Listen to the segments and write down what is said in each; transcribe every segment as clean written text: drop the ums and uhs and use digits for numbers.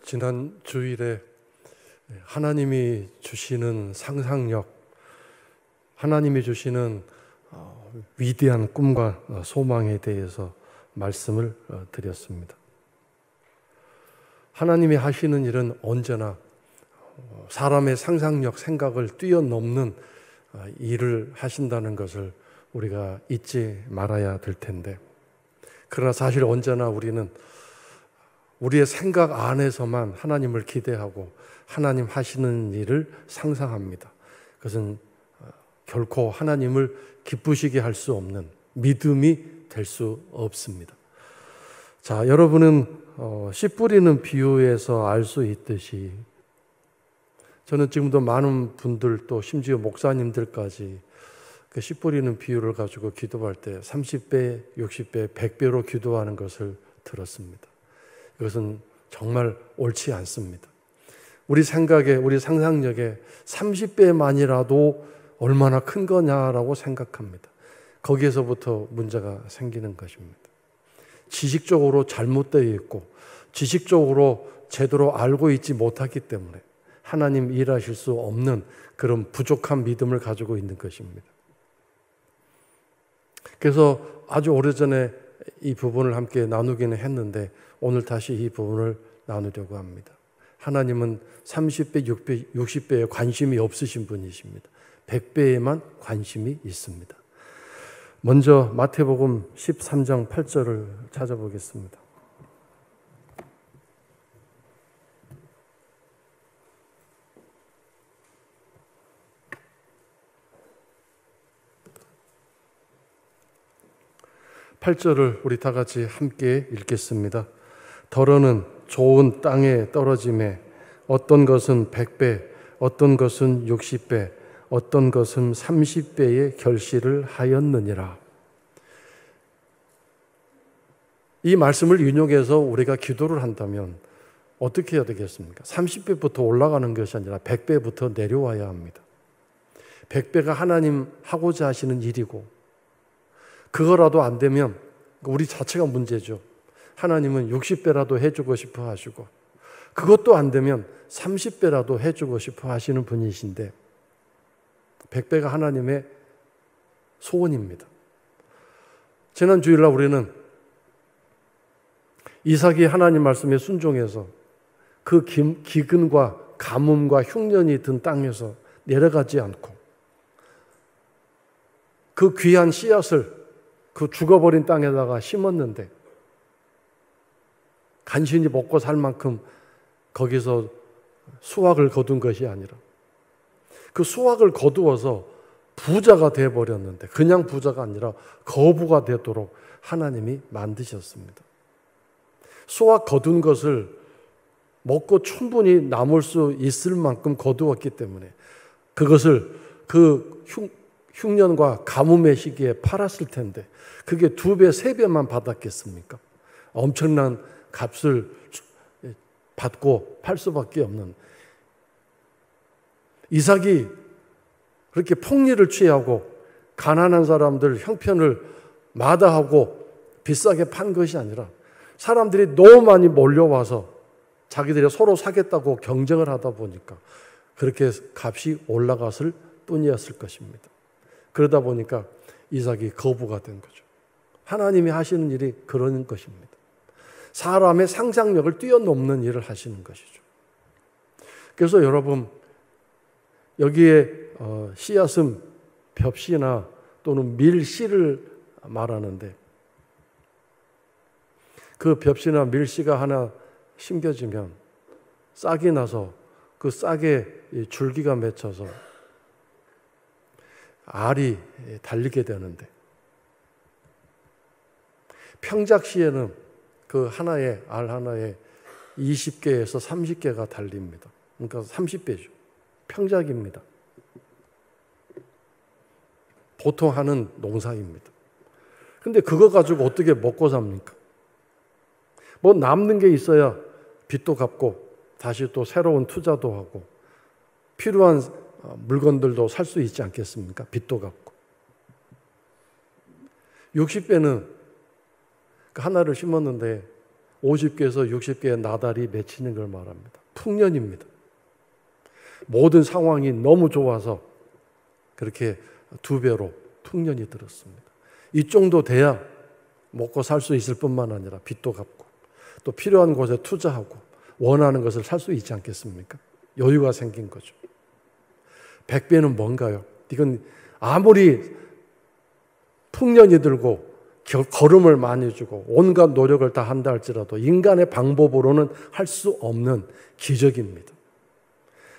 지난 주일에 하나님이 주시는 상상력, 하나님이 주시는 위대한 꿈과 소망에 대해서 말씀을 드렸습니다. 하나님이 하시는 일은 언제나 사람의 상상력, 생각을 뛰어넘는 일을 하신다는 것을 우리가 잊지 말아야 될 텐데, 그러나 사실 언제나 우리는 우리의 생각 안에서만 하나님을 기대하고 하나님 하시는 일을 상상합니다. 그것은 결코 하나님을 기쁘시게 할 수 없는 믿음이 될 수 없습니다. 자, 여러분은 씨 뿌리는 비유에서 알 수 있듯이, 저는 지금도 많은 분들, 또 심지어 목사님들까지 그 씨 뿌리는 비유를 가지고 기도할 때 30배, 60배, 100배로 기도하는 것을 들었습니다. 이것은 정말 옳지 않습니다. 우리 생각에, 우리 상상력에 30배만이라도 얼마나 큰 거냐라고 생각합니다. 거기에서부터 문제가 생기는 것입니다. 지식적으로 잘못되어 있고 지식적으로 제대로 알고 있지 못하기 때문에 하나님 일하실 수 없는 그런 부족한 믿음을 가지고 있는 것입니다. 그래서 아주 오래전에 이 부분을 함께 나누기는 했는데 오늘 다시 이 부분을 나누려고 합니다. 하나님은 30배, 6배, 60배에 관심이 없으신 분이십니다. 100배에만 관심이 있습니다. 먼저 마태복음 13장 8절을 찾아보겠습니다. (8절을) 우리 다 같이 함께 읽겠습니다. 더러는 좋은 땅에 떨어짐에 어떤 것은 100배, 어떤 것은 60배, 어떤 것은 30배의 결실을 하였느니라. 이 말씀을 인용해서 우리가 기도를 한다면 어떻게 해야 되겠습니까? 30배부터 올라가는 것이 아니라 100배부터 내려와야 합니다. 100배가 하나님 하고자 하시는 일이고, 그거라도 안 되면 우리 자체가 문제죠. 하나님은 60배라도 해주고 싶어 하시고, 그것도 안 되면 30배라도 해주고 싶어 하시는 분이신데 100배가 하나님의 소원입니다. 지난 주일날 우리는 이삭이 하나님 말씀에 순종해서 그 기근과 가뭄과 흉년이 든 땅에서 내려가지 않고 그 귀한 씨앗을 그 죽어버린 땅에다가 심었는데 간신히 먹고 살 만큼 거기서 수확을 거둔 것이 아니라 그 수확을 거두어서 부자가 되어버렸는데, 그냥 부자가 아니라 거부가 되도록 하나님이 만드셨습니다. 수확 거둔 것을 먹고 충분히 남을 수 있을 만큼 거두었기 때문에 그것을 그 흉년과 가뭄의 시기에 팔았을 텐데 그게 2배, 3배만 받았겠습니까? 엄청난 값을 받고 팔 수밖에 없는, 이삭이 그렇게 폭리를 취하고 가난한 사람들 형편을 마다하고 비싸게 판 것이 아니라 사람들이 너무 많이 몰려와서 자기들이 서로 사겠다고 경쟁을 하다 보니까 그렇게 값이 올라갔을 뿐이었을 것입니다. 그러다 보니까 이삭이 거부가 된 거죠. 하나님이 하시는 일이 그런 것입니다. 사람의 상상력을 뛰어넘는 일을 하시는 것이죠. 그래서 여러분, 여기에 씨앗은 벽씨나 또는 밀씨를 말하는데, 그 벽씨나 밀씨가 하나 심겨지면 싹이 나서 그 싹에 줄기가 맺혀서 알이 달리게 되는데, 평작씨에는 그 하나의 알 하나에 20개에서 30개가 달립니다. 그러니까 30배죠. 평작입니다. 보통 하는 농사입니다. 근데 그거 가지고 어떻게 먹고 삽니까? 뭐 남는 게 있어야 빚도 갚고 다시 또 새로운 투자도 하고 필요한 물건들도 살 수 있지 않겠습니까? 빚도 갚고. 60배는 하나를 심었는데 50개에서 60개의 나달이 맺히는 걸 말합니다. 풍년입니다. 모든 상황이 너무 좋아서 그렇게 2배로 풍년이 들었습니다. 이 정도 돼야 먹고 살 수 있을 뿐만 아니라 빚도 갚고 또 필요한 곳에 투자하고 원하는 것을 살 수 있지 않겠습니까? 여유가 생긴 거죠. 100배는 뭔가요? 이건 아무리 풍년이 들고 걸음을 많이 주고 온갖 노력을 다 한다 할지라도 인간의 방법으로는 할 수 없는 기적입니다.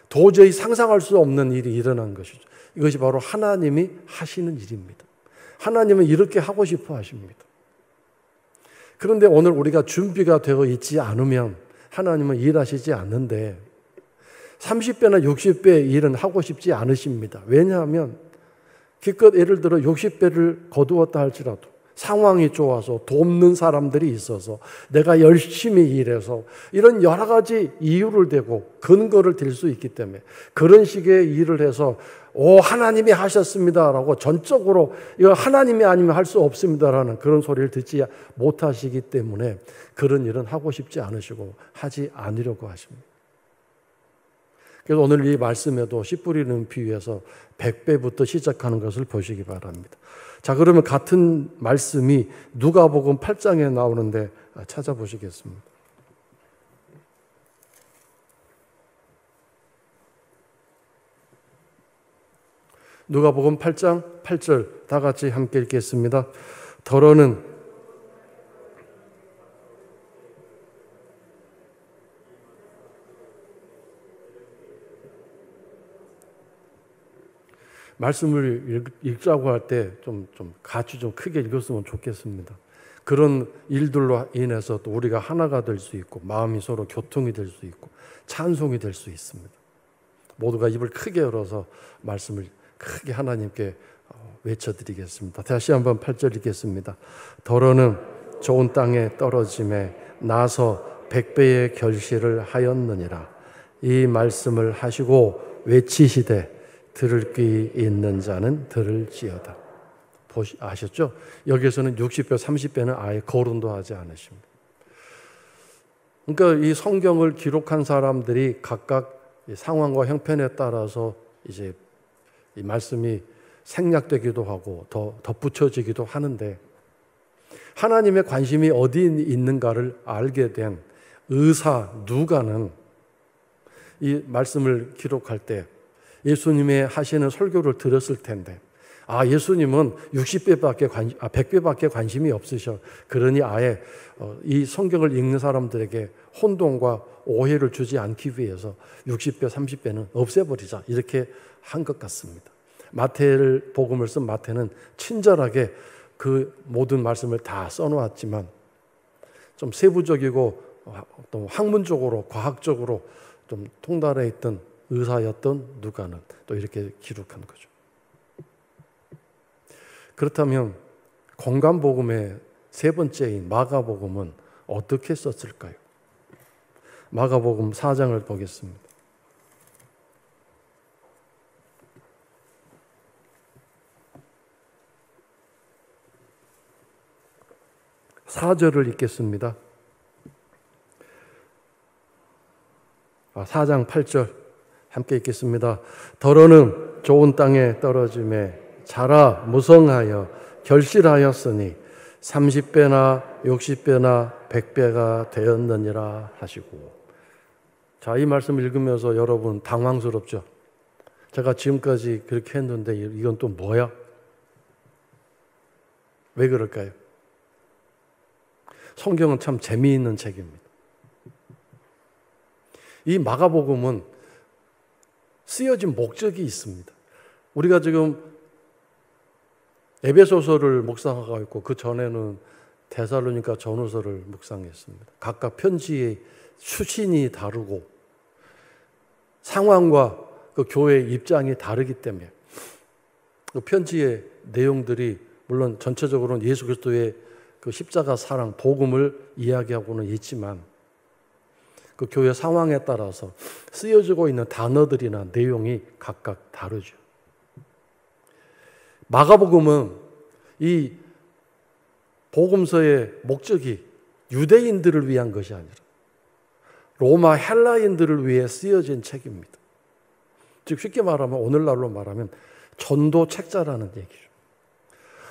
도저히 상상할 수 없는 일이 일어난 것이죠. 이것이 바로 하나님이 하시는 일입니다. 하나님은 이렇게 하고 싶어 하십니다. 그런데 오늘 우리가 준비가 되어 있지 않으면 하나님은 일하시지 않는데 30배나 60배의 일은 하고 싶지 않으십니다. 왜냐하면 기껏 예를 들어 60배를 거두었다 할지라도 상황이 좋아서 돕는 사람들이 있어서 내가 열심히 일해서 이런 여러 가지 이유를 대고 근거를 댈 수 있기 때문에 그런 식의 일을 해서 하나님이 하셨습니다라고 전적으로 이거 하나님이 아니면 할 수 없습니다라는 그런 소리를 듣지 못하시기 때문에 그런 일은 하고 싶지 않으시고 하지 않으려고 하십니다. 그래서 오늘 이 말씀에도 씨 뿌리는 비유에서 100배부터 시작하는 것을 보시기 바랍니다. 자, 그러면 같은 말씀이 누가복음 8장에 나오는데 찾아보시겠습니다. 누가복음 8장 8절 다 같이 함께 읽겠습니다. 더러는 말씀을 읽자고 할 때 같이 좀 크게 읽었으면 좋겠습니다. 그런 일들로 인해서 또 우리가 하나가 될 수 있고 마음이 서로 교통이 될 수 있고 찬송이 될 수 있습니다. 모두가 입을 크게 열어서 말씀을 크게 하나님께 외쳐드리겠습니다. 다시 한번 8절 읽겠습니다. 더러는 좋은 땅에 떨어짐에 나서 100배의 결실을 하였느니라. 이 말씀을 하시고 외치시되 들을 귀 있는 자는 들을지어다. 아셨죠? 여기서는 60배, 30배는 아예 거론도 하지 않으십니다. 그러니까 이 성경을 기록한 사람들이 각각 상황과 형편에 따라서 이제 이 말씀이 생략되기도 하고 더 덧붙여지기도 하는데 하나님의 관심이 어디 있는가를 알게 된 의사 누가는 이 말씀을 기록할 때 예수님의 하시는 설교를 들었을 텐데 예수님은 100배밖에 관심이 없으셔. 그러니 아예 이 성경을 읽는 사람들에게 혼동과 오해를 주지 않기 위해서 60배, 30배는 없애버리자 이렇게 한 것 같습니다. 마태를 복음을 쓴 마태는 친절하게 그 모든 말씀을 다 써놓았지만 좀 세부적이고 또 학문적으로 과학적으로 좀 통달해 있던 의사였던 누가는 또 이렇게 기록한 거죠. 그렇다면 공간복음의 세 번째인 마가복음은 어떻게 썼을까요? 마가복음 4장을 보겠습니다. 4절을 읽겠습니다. 4장 8절 함께 읽겠습니다. 더러는 좋은 땅에 떨어짐에 자라 무성하여 결실하였으니 30배나 60배나 100배가 되었느니라 하시고. 자, 이 말씀 읽으면서 여러분 당황스럽죠? 제가 지금까지 그렇게 했는데 이건 또 뭐야? 왜 그럴까요? 성경은 참 재미있는 책입니다. 이 마가복음은 쓰여진 목적이 있습니다. 우리가 지금 에베소서를 묵상하고 있고 그 전에는 데살로니가 전후서를 묵상했습니다. 각각 편지의 수신이 다르고 상황과 그 교회의 입장이 다르기 때문에 그 편지의 내용들이 물론 전체적으로는 예수 그리스도의 그 십자가 사랑, 복음을 이야기하고는 있지만 그 교회 상황에 따라서 쓰여지고 있는 단어들이나 내용이 각각 다르죠. 마가복음은 이 복음서의 목적이 유대인들을 위한 것이 아니라 로마 헬라인들을 위해 쓰여진 책입니다. 즉 쉽게 말하면 오늘날로 말하면 전도 책자라는 얘기죠.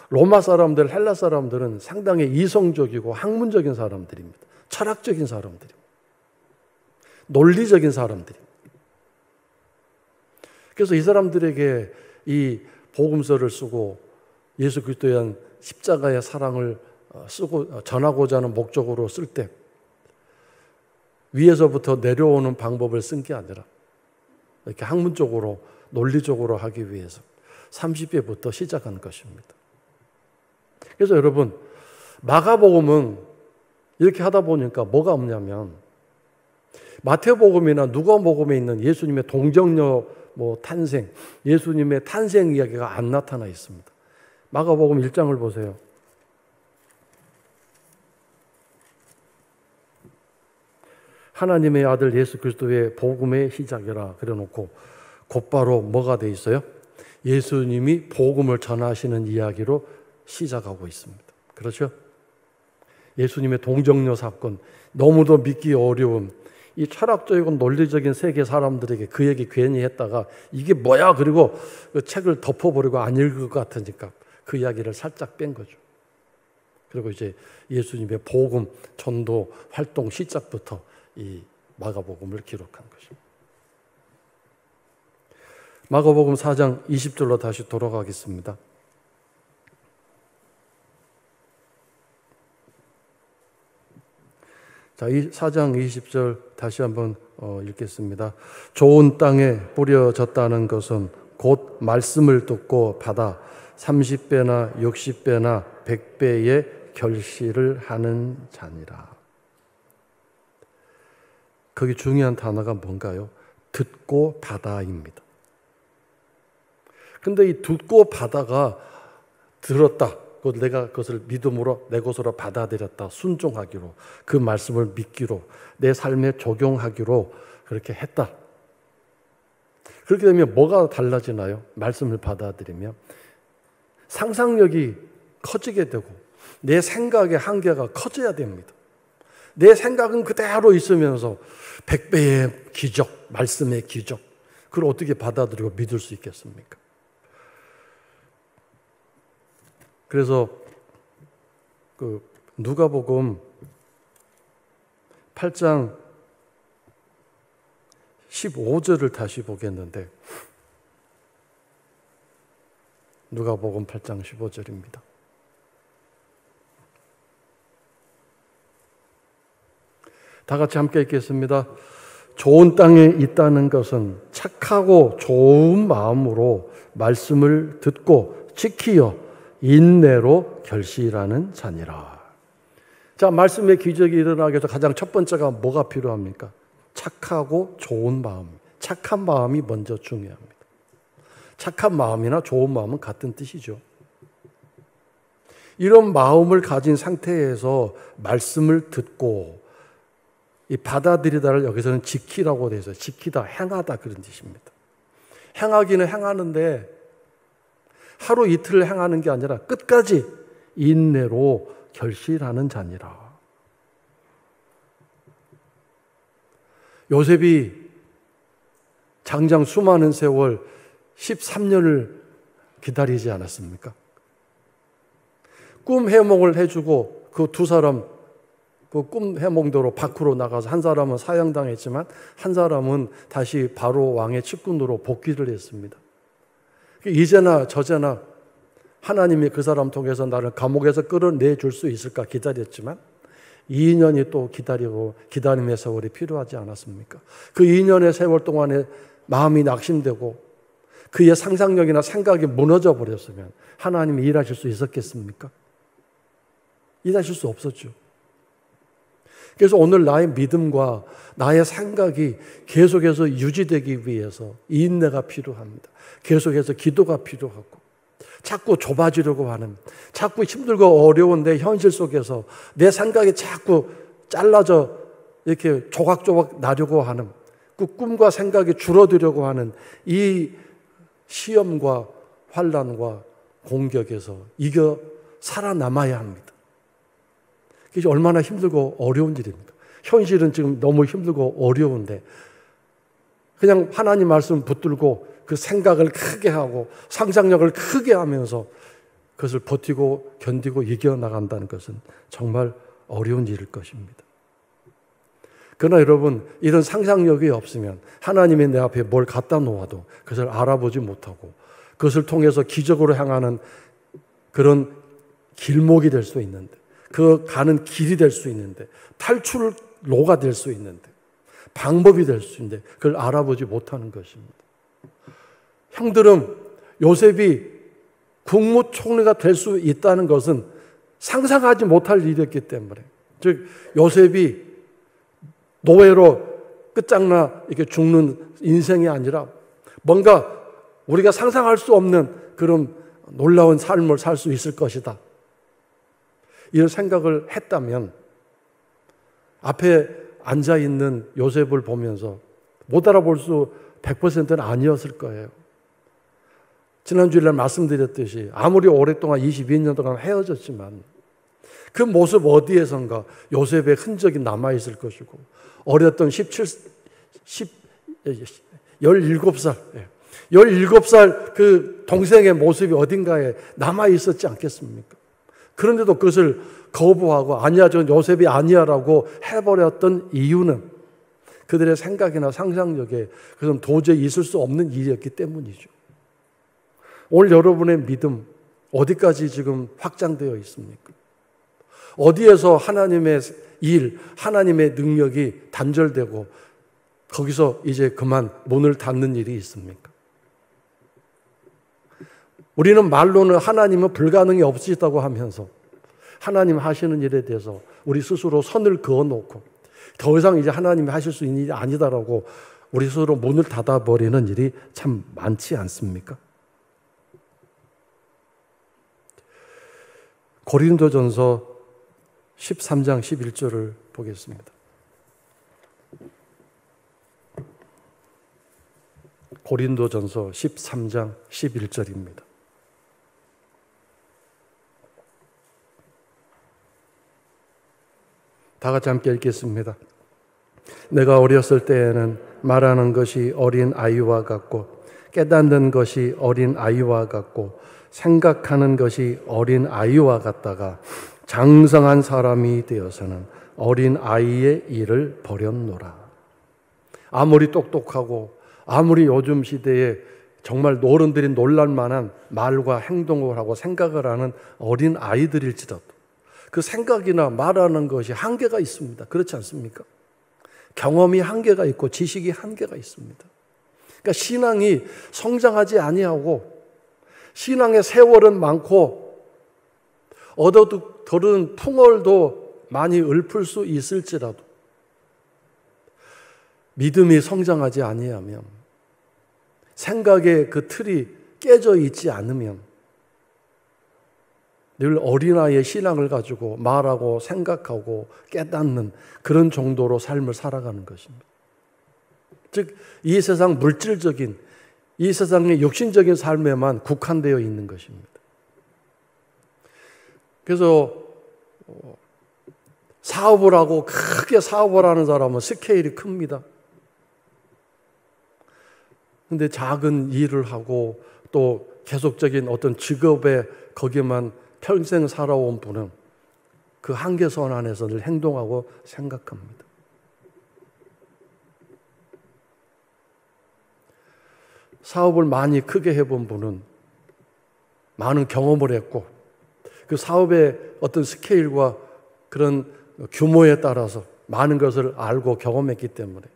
로마 사람들, 헬라 사람들은 상당히 이성적이고 학문적인 사람들입니다. 철학적인 사람들입니다. 논리적인 사람들입니다. 그래서 이 사람들에게 이 복음서를 쓰고 예수 그리스도에 대한 십자가의 사랑을 쓰고 전하고자 하는 목적으로 쓸 때 위에서부터 내려오는 방법을 쓴 게 아니라 이렇게 학문적으로 논리적으로 하기 위해서 30회부터 시작한 것입니다. 그래서 여러분 마가복음은 이렇게 하다 보니까 뭐가 없냐면 마태복음이나 누가복음에 있는 예수님의 동정녀 탄생, 예수님의 탄생 이야기가 안 나타나 있습니다. 마가복음 1장을 보세요. 하나님의 아들 예수 그리스도의 복음의 시작이라 그래놓고 곧바로 뭐가 돼 있어요? 예수님이 복음을 전하시는 이야기로 시작하고 있습니다. 그렇죠? 예수님의 동정녀 사건, 너무도 믿기 어려운 이 철학적이고 논리적인 세계 사람들에게 그 얘기 괜히 했다가 이게 뭐야? 그리고 그 책을 덮어버리고 안 읽을 것 같으니까 그 이야기를 살짝 뺀 거죠. 그리고 이제 예수님의 복음 전도 활동 시작부터 이 마가복음을 기록한 것입니다. 마가복음 4장 20절로 다시 돌아가겠습니다. 자, 이 4장 20절 다시 한번 읽겠습니다. 좋은 땅에 뿌려졌다는 것은 곧 말씀을 듣고 받아 30배나 60배나 100배의 결실을 하는 자니라. 거기 중요한 단어가 뭔가요? 듣고 받아입니다. 근데 이 듣고 받아가 들었다. 내가 그것을 믿음으로 내 것으로 받아들였다. 순종하기로, 그 말씀을 믿기로, 내 삶에 적용하기로 그렇게 했다. 그렇게 되면 뭐가 달라지나요? 말씀을 받아들이면 상상력이 커지게 되고 내 생각의 한계가 커져야 됩니다. 내 생각은 그대로 있으면서 100배의 기적, 말씀의 기적, 그걸 어떻게 받아들이고 믿을 수 있겠습니까? 그래서 그 누가복음 8장 15절을 다시 보겠는데 누가복음 8장 15절입니다. 다 같이 함께 읽겠습니다. 좋은 땅에 있다는 것은 착하고 좋은 마음으로 말씀을 듣고 지키어 인내로 결실하는 자니라. 자, 말씀의 기적이 일어나기 위해서 가장 첫 번째가 뭐가 필요합니까? 착하고 좋은 마음. 착한 마음이 먼저 중요합니다. 착한 마음이나 좋은 마음은 같은 뜻이죠. 이런 마음을 가진 상태에서 말씀을 듣고 이 받아들이다를 여기서는 지키라고 되어 있어요. 지키다, 행하다 그런 뜻입니다. 행하기는 행하는데 하루 이틀 행하는 게 아니라 끝까지 인내로 결실하는 자니라. 요셉이 장장 수많은 세월 13년을 기다리지 않았습니까? 꿈 해몽을 해주고 그 두 사람 그 꿈 해몽대로 밖으로 나가서 한 사람은 사형당했지만 한 사람은 다시 바로 왕의 측근으로 복귀를 했습니다. 이제나 저제나 하나님이 그 사람 통해서 나를 감옥에서 끌어내줄 수 있을까 기다렸지만 2년이 또 기다림의 세월이 필요하지 않았습니까? 그 2년의 세월 동안에 마음이 낙심되고 그의 상상력이나 생각이 무너져 버렸으면 하나님이 일하실 수 있었겠습니까? 일하실 수 없었죠. 그래서 오늘 나의 믿음과 나의 생각이 계속해서 유지되기 위해서 인내가 필요합니다. 계속해서 기도가 필요하고 자꾸 좁아지려고 하는, 자꾸 힘들고 어려운 내 현실 속에서 내 생각이 자꾸 잘라져 이렇게 조각조각 나려고 하는 그 꿈과 생각이 줄어들려고 하는 이 시험과 환난과 공격에서 이겨 살아남아야 합니다. 이게 얼마나 힘들고 어려운 일입니까? 현실은 지금 너무 힘들고 어려운데 그냥 하나님 말씀 붙들고 그 생각을 크게 하고 상상력을 크게 하면서 그것을 버티고 견디고 이겨나간다는 것은 정말 어려운 일일 것입니다. 그러나 여러분, 이런 상상력이 없으면 하나님이 내 앞에 뭘 갖다 놓아도 그것을 알아보지 못하고 그것을 통해서 기적으로 향하는 그런 길목이 될 수 있는데, 그 가는 길이 될 수 있는데, 탈출로가 될 수 있는데, 방법이 될 수 있는데 그걸 알아보지 못하는 것입니다. 형들은 요셉이 국무총리가 될 수 있다는 것은 상상하지 못할 일이었기 때문에, 즉 요셉이 노예로 끝장나 이렇게 죽는 인생이 아니라 뭔가 우리가 상상할 수 없는 그런 놀라운 삶을 살 수 있을 것이다, 이런 생각을 했다면 앞에 앉아있는 요셉을 보면서 못 알아볼 수 100%는 아니었을 거예요. 지난주일날 말씀드렸듯이 아무리 오랫동안 22년 동안 헤어졌지만 그 모습 어디에선가 요셉의 흔적이 남아있을 것이고, 어렸던 17살 그 동생의 모습이 어딘가에 남아있었지 않겠습니까? 그런데도 그것을 거부하고 아니야, 저 요셉이 아니야 라고 해버렸던 이유는 그들의 생각이나 상상력에 그것은 도저히 있을 수 없는 일이었기 때문이죠. 오늘 여러분의 믿음 어디까지 지금 확장되어 있습니까? 어디에서 하나님의 일, 하나님의 능력이 단절되고 거기서 이제 그만 문을 닫는 일이 있습니까? 우리는 말로는 하나님은 불가능이 없으시다고 하면서 하나님 하시는 일에 대해서 우리 스스로 선을 그어놓고 더 이상 이제 하나님이 하실 수 있는 일이 아니다라고 우리 스스로 문을 닫아버리는 일이 참 많지 않습니까? 고린도전서 13장 11절을 보겠습니다. 고린도전서 13장 11절입니다. 다 같이 함께 읽겠습니다. 내가 어렸을 때에는 말하는 것이 어린 아이와 같고 깨닫는 것이 어린 아이와 같고 생각하는 것이 어린 아이와 같다가 장성한 사람이 되어서는 어린 아이의 일을 버렸노라. 아무리 똑똑하고 아무리 요즘 시대에 정말 어른들이 놀랄 만한 말과 행동을 하고 생각을 하는 어린 아이들일지라도 그 생각이나 말하는 것이 한계가 있습니다. 그렇지 않습니까? 경험이 한계가 있고 지식이 한계가 있습니다. 그러니까 신앙이 성장하지 아니하고 신앙의 세월은 많고 얻어들은 풍월도 많이 읊을 수 있을지라도 믿음이 성장하지 아니하면, 생각의 그 틀이 깨져 있지 않으면 늘 어린아이의 신앙을 가지고 말하고 생각하고 깨닫는 그런 정도로 삶을 살아가는 것입니다. 즉, 이 세상 물질적인, 이 세상의 육신적인 삶에만 국한되어 있는 것입니다. 그래서 사업을 하고 크게 사업을 하는 사람은 스케일이 큽니다. 근데 작은 일을 하고 또 계속적인 어떤 직업에 거기에만 평생 살아온 분은 그 한계선 안에서 늘 행동하고 생각합니다. 사업을 많이 크게 해본 분은 많은 경험을 했고 그 사업의 어떤 스케일과 그런 규모에 따라서 많은 것을 알고 경험했기 때문에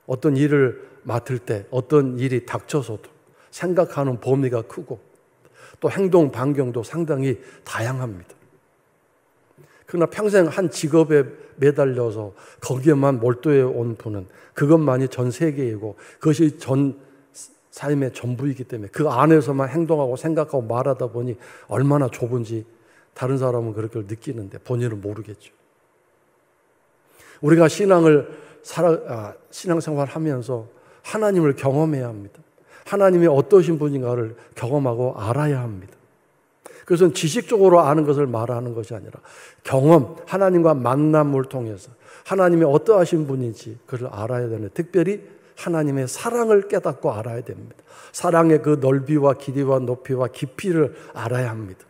어떤 일을 맡을 때 어떤 일이 닥쳐서도 생각하는 범위가 크고 또 행동 반경도 상당히 다양합니다. 그러나 평생 한 직업에 매달려서 거기에만 몰두해 온 분은 그것만이 전 세계이고 그것이 전 삶의 전부이기 때문에 그 안에서만 행동하고 생각하고 말하다 보니 얼마나 좁은지 다른 사람은 그렇게 느끼는데 본인은 모르겠죠. 우리가 신앙생활 하면서 하나님을 경험해야 합니다. 하나님이 어떠신 분인가를 경험하고 알아야 합니다. 그것은 지식적으로 아는 것을 말하는 것이 아니라 경험, 하나님과 만남을 통해서 하나님이 어떠하신 분인지 그걸 알아야 되는, 특별히 하나님의 사랑을 깨닫고 알아야 됩니다. 사랑의 그 넓이와 길이와 높이와 깊이를 알아야 합니다.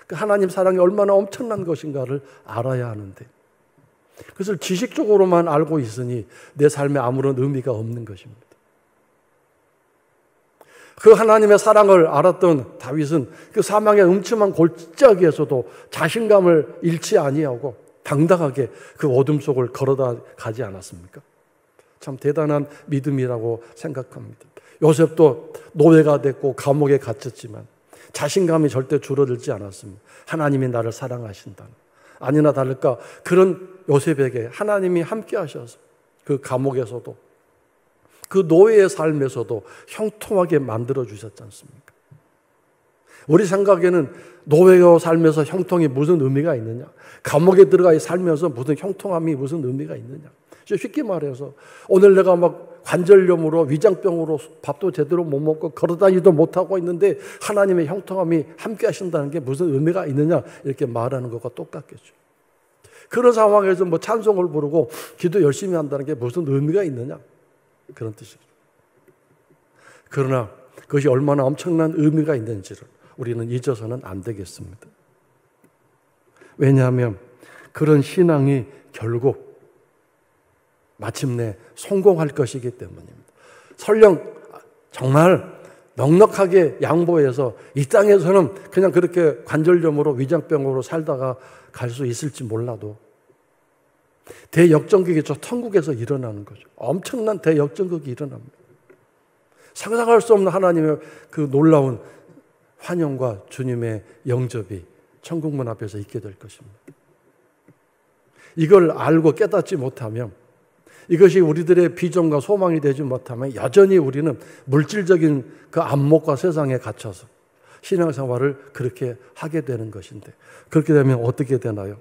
그 하나님 사랑이 얼마나 엄청난 것인가를 알아야 하는데, 그것을 지식적으로만 알고 있으니 내 삶에 아무런 의미가 없는 것입니다. 그 하나님의 사랑을 알았던 다윗은 그 사망의 음침한 골짜기에서도 자신감을 잃지 아니하고 당당하게 그 어둠 속을 걸어다 가지 않았습니까? 참 대단한 믿음이라고 생각합니다. 요셉도 노예가 됐고 감옥에 갇혔지만 자신감이 절대 줄어들지 않았습니다. 하나님이 나를 사랑하신다. 아니나 다를까 그런 요셉에게 하나님이 함께 하셔서 그 감옥에서도 그 노예의 삶에서도 형통하게 만들어 주셨지 않습니까? 우리 생각에는 노예의 삶에서 형통이 무슨 의미가 있느냐? 감옥에 들어가 살면서 무슨 형통함이 무슨 의미가 있느냐? 쉽게 말해서 오늘 내가 막 관절염으로 위장병으로 밥도 제대로 못 먹고 걸어다니도 못하고 있는데 하나님의 형통함이 함께 하신다는 게 무슨 의미가 있느냐? 이렇게 말하는 것과 똑같겠죠. 그런 상황에서 뭐 찬송을 부르고 기도 열심히 한다는 게 무슨 의미가 있느냐? 그런 뜻이죠. 그러나 그것이 얼마나 엄청난 의미가 있는지를 우리는 잊어서는 안 되겠습니다. 왜냐하면 그런 신앙이 결국 마침내 성공할 것이기 때문입니다. 설령 정말 넉넉하게 양보해서 이 땅에서는 그냥 그렇게 관절염으로 위장병으로 살다가 갈 수 있을지 몰라도 대역전극이 저 천국에서 일어나는 거죠. 엄청난 대역전극이 일어납니다. 상상할 수 없는 하나님의 그 놀라운 환영과 주님의 영접이 천국문 앞에서 있게 될 것입니다. 이걸 알고 깨닫지 못하면, 이것이 우리들의 비전과 소망이 되지 못하면 여전히 우리는 물질적인 그 안목과 세상에 갇혀서 신앙생활을 그렇게 하게 되는 것인데, 그렇게 되면 어떻게 되나요?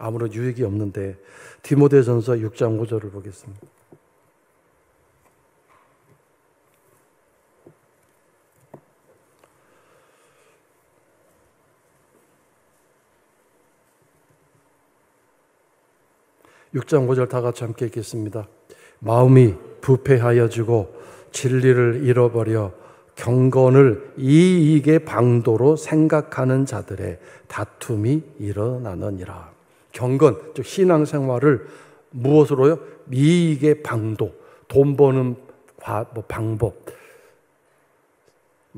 아무런 유익이 없는데 디모데전서 6장 5절을 보겠습니다. (6장 5절) 다 같이 함께 읽겠습니다. 마음이 부패하여지고 진리를 잃어버려 경건을 이익의 방도로 생각하는 자들의 다툼이 일어나느니라. 경건, 즉 신앙생활을 무엇으로요? 이익의 방도, 돈 버는 방법,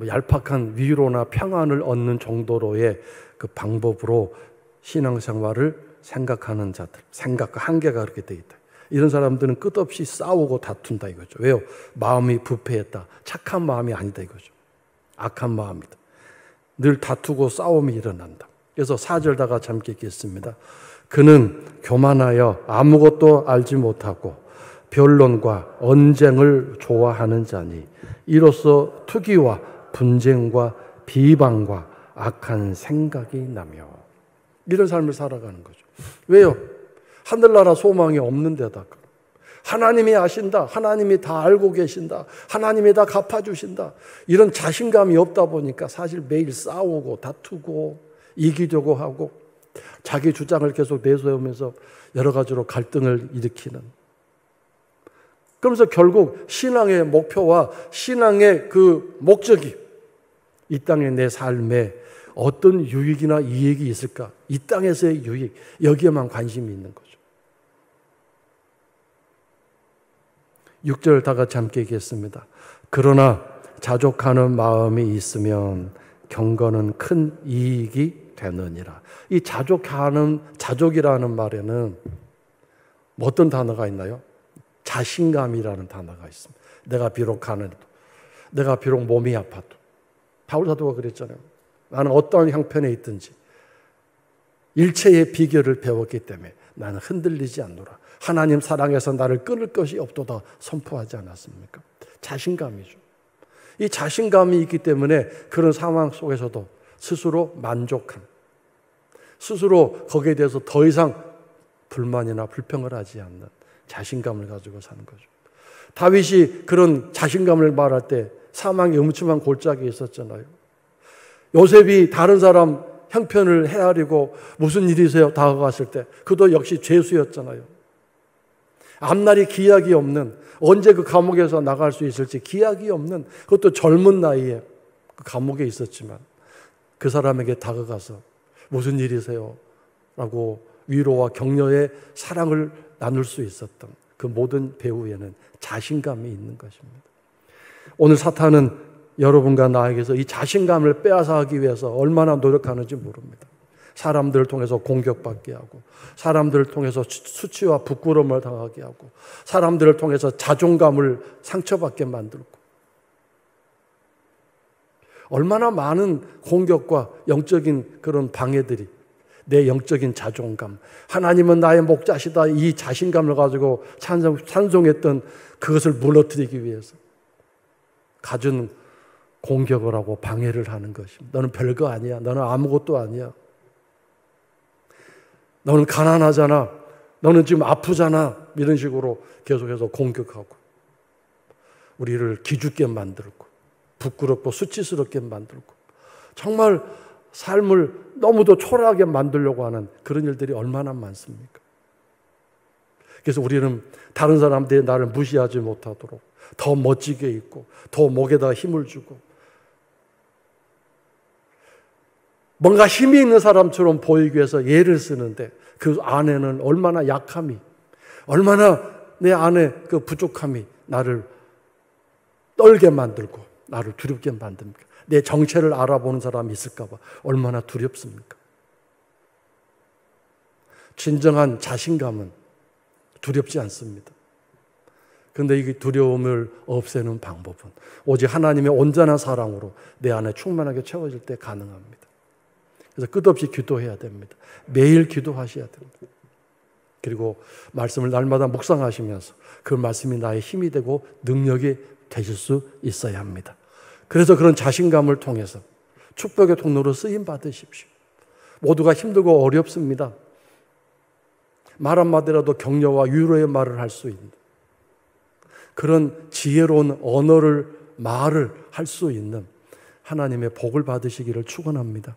얄팍한 위로나 평안을 얻는 정도로의 그 방법으로 신앙생활을 생각하는 자들, 생각과 한계가 그렇게 돼 있다. 이런 사람들은 끝없이 싸우고 다툰다 이거죠. 왜요? 마음이 부패했다. 착한 마음이 아니다 이거죠. 악한 마음이다. 늘 다투고 싸움이 일어난다. 그래서 4절 다 같이 함께 읽겠습니다. 그는 교만하여 아무것도 알지 못하고 변론과 언쟁을 좋아하는 자니 이로써 투기와 분쟁과 비방과 악한 생각이 나며, 이런 삶을 살아가는 거죠. 왜요? 하늘나라 소망이 없는 데다가 하나님이 아신다, 하나님이 다 알고 계신다, 하나님이 다 갚아주신다, 이런 자신감이 없다 보니까 사실 매일 싸우고 다투고 이기려고 하고 자기 주장을 계속 내세우면서 여러 가지로 갈등을 일으키는, 그러면서 결국 신앙의 목표와 신앙의 그 목적이 이 땅의 내 삶에 어떤 유익이나 이익이 있을까? 이 땅에서의 유익, 여기에만 관심이 있는 거죠. 6절 다 같이 함께 읽겠습니다. 그러나 자족하는 마음이 있으면 경건은 큰 이익이 되느니라. 이 자족이라는 말에는 어떤 단어가 있나요? 자신감이라는 단어가 있습니다. 내가 비록 가난해도, 내가 비록 몸이 아파도, 바울 사도가 그랬잖아요. 나는 어떠한 형편에 있든지 일체의 비결을 배웠기 때문에 나는 흔들리지 않노라. 하나님 사랑에서 나를 끊을 것이 없도다 선포하지 않았습니까? 자신감이죠. 이 자신감이 있기 때문에 그런 상황 속에서도 스스로 만족함, 스스로 거기에 대해서 더 이상 불만이나 불평을 하지 않는 자신감을 가지고 사는 거죠. 다윗이 그런 자신감을 말할 때 사망의 음침한 골짜기에 있었잖아요. 요셉이 다른 사람 형편을 헤아리고 무슨 일이세요? 다가갔을 때 그도 역시 죄수였잖아요. 앞날이 기약이 없는, 언제 그 감옥에서 나갈 수 있을지 기약이 없는, 그것도 젊은 나이에 그 감옥에 있었지만 그 사람에게 다가가서 무슨 일이세요? 라고 위로와 격려의 사랑을 나눌 수 있었던 그 모든 배후에는 자신감이 있는 것입니다. 오늘 사탄은 여러분과 나에게서 이 자신감을 빼앗아가기 위해서 얼마나 노력하는지 모릅니다. 사람들을 통해서 공격받게 하고, 사람들을 통해서 수치와 부끄러움을 당하게 하고, 사람들을 통해서 자존감을 상처받게 만들고, 얼마나 많은 공격과 영적인 그런 방해들이 내 영적인 자존감, 하나님은 나의 목자시다, 이 자신감을 가지고 찬송했던 그것을 무너뜨리기 위해서 가진 공격을 하고 방해를 하는 것입니다. 너는 별거 아니야. 너는 아무것도 아니야. 너는 가난하잖아. 너는 지금 아프잖아. 이런 식으로 계속해서 공격하고 우리를 기죽게 만들고 부끄럽고 수치스럽게 만들고 정말 삶을 너무도 초라하게 만들려고 하는 그런 일들이 얼마나 많습니까? 그래서 우리는 다른 사람들이 나를 무시하지 못하도록 더 멋지게 입고 더 목에다 힘을 주고 뭔가 힘이 있는 사람처럼 보이기 위해서 예를 쓰는데 그 안에는 얼마나 약함이, 얼마나 내 안에 그 부족함이 나를 떨게 만들고 나를 두렵게 만듭니까? 내 정체를 알아보는 사람이 있을까 봐 얼마나 두렵습니까? 진정한 자신감은 두렵지 않습니다. 그런데 이 두려움을 없애는 방법은 오직 하나님의 온전한 사랑으로 내 안에 충만하게 채워질 때 가능합니다. 그래서 끝없이 기도해야 됩니다. 매일 기도하셔야 됩니다. 그리고 말씀을 날마다 묵상하시면서 그 말씀이 나의 힘이 되고 능력이 되실 수 있어야 합니다. 그래서 그런 자신감을 통해서 축복의 통로로 쓰임 받으십시오. 모두가 힘들고 어렵습니다. 말 한마디라도 격려와 위로의 말을 할 수 있는 그런 지혜로운 언어를, 말을 할 수 있는 하나님의 복을 받으시기를 축원합니다.